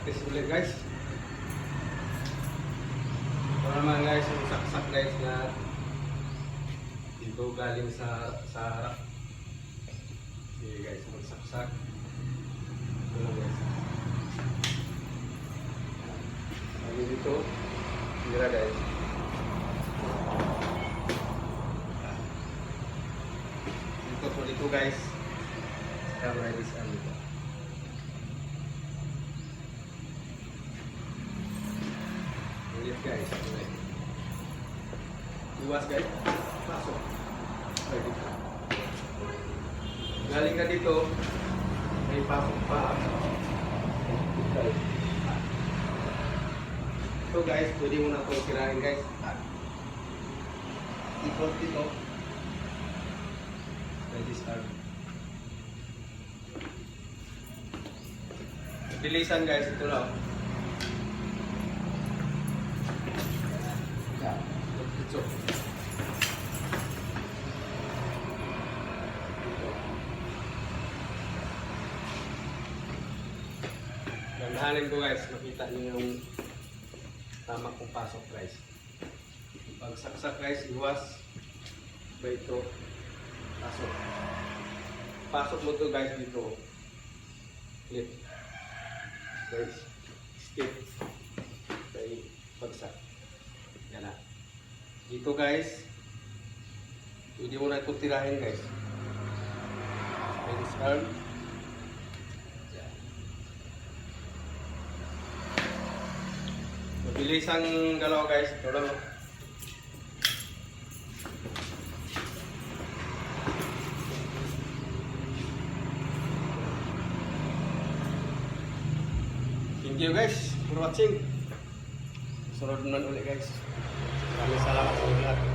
practice ulit guys. Ito naman guys, yung saksak guys na dito galing sa harap. Sige guys, magsaksak. Ito lang guys. Lagi dito, tira guys. Dito po dito guys. Camera this and dito. Ulit guys, ulit. Iwas guys, pasok. Okay, dito. Galing ka dito, may pasok pa. Ito guys, pwede mo na itong sirahin guys. Ikot dito. Like this arm. Bilisan guys, ito lang. Ito. Gandahanin ko guys, makita niyo yung tama kong pasok guys. Pag saksak guys, iwas. Ba ito, pasok. Pasok mo to guys dito. Flip. Guys, skip. Kaya bagsak. Yan na. Dito guys, hindi mo na ito tirahin guys. This arm. Mabilis ang galaw guys. Ito lang. Thank you guys for watching. Sunod naman ulit guys. Maraming salamat sa lahat.